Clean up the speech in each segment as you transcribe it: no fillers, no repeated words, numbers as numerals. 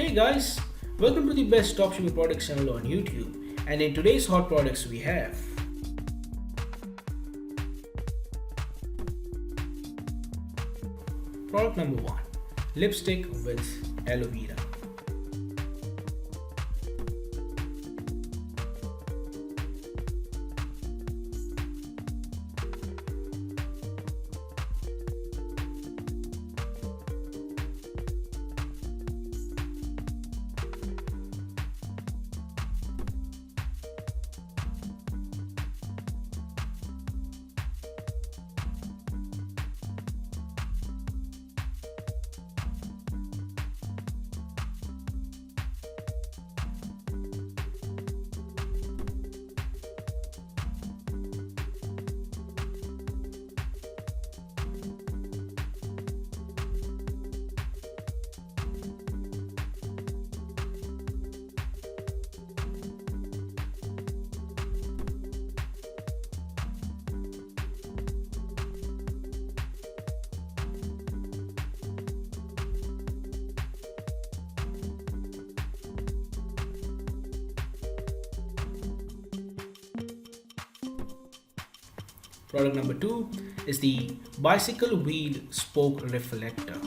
Hey guys, welcome to the best dropshipping products channel on YouTube. And in today's hot products we have product number 1, lipstick with aloe vera. Product number 2 is the bicycle wheel spoke reflector.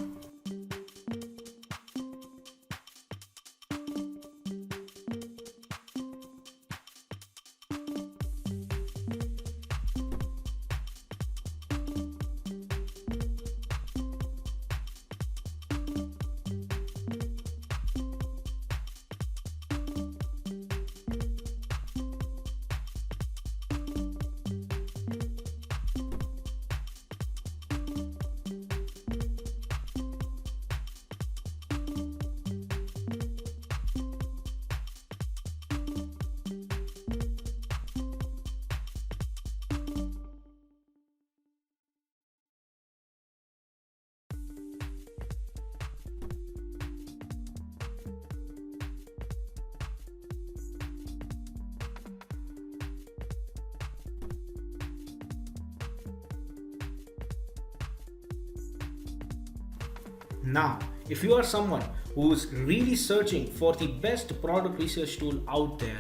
Now, if you are someone who's really searching for the best product research tool out there,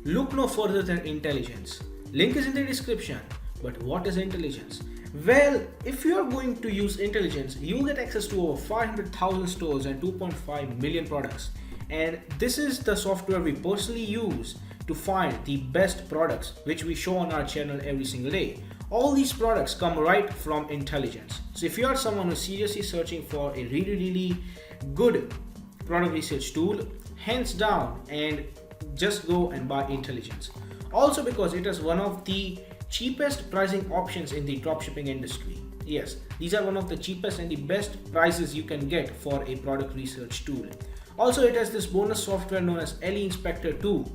look no further than Intelligence. Link is in the description. But what is Intelligence? Well, if you are going to use Intelligence, you'll get access to over 500,000 stores and 2.5 million products. And this is the software we personally use to find the best products which we show on our channel every single day. All these products come right from Intelligence. So if you are someone who's seriously searching for a really good product research tool, hands down, and just go and buy Intelligence. Also because it is one of the cheapest pricing options in the dropshipping industry. Yes, these are one of the cheapest and the best prices you can get for a product research tool. Also, it has this bonus software known as LE Inspector 2,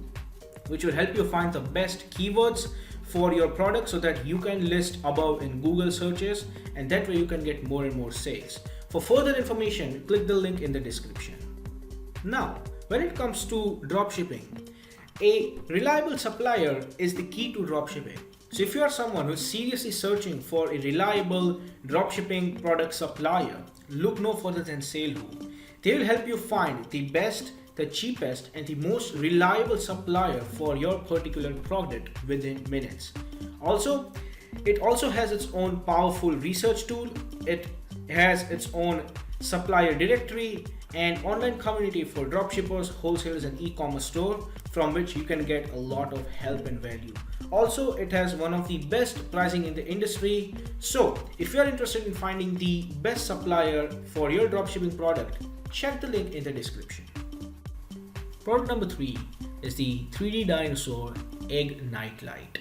which will help you find the best keywords for your product so that you can list above in Google searches, and that way you can get more and more sales. For further information, click the link in the description. Now, when it comes to dropshipping, a reliable supplier is the key to dropshipping. So if you are someone who is seriously searching for a reliable dropshipping product supplier, look no further than Salehu. They will help you find the best, the cheapest, and the most reliable supplier for your particular product within minutes. Also, it also has its own powerful research tool. It has its own supplier directory and online community for dropshippers, wholesalers, and e-commerce store from which you can get a lot of help and value. Also, it has one of the best pricing in the industry. So if you are interested in finding the best supplier for your dropshipping product, check the link in the description. Product number 3 is the 3D Dinosaur Egg Nightlight.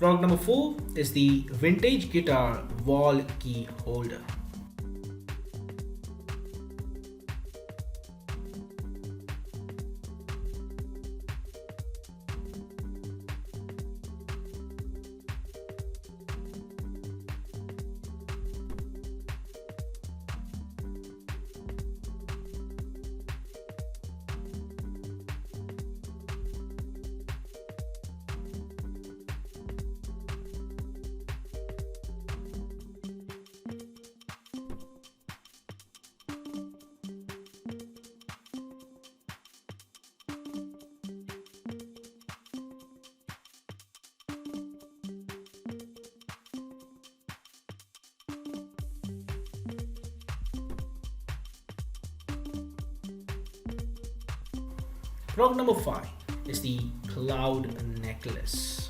Product number 4 is the vintage guitar wall key holder. Product number 5 is the cloud necklace.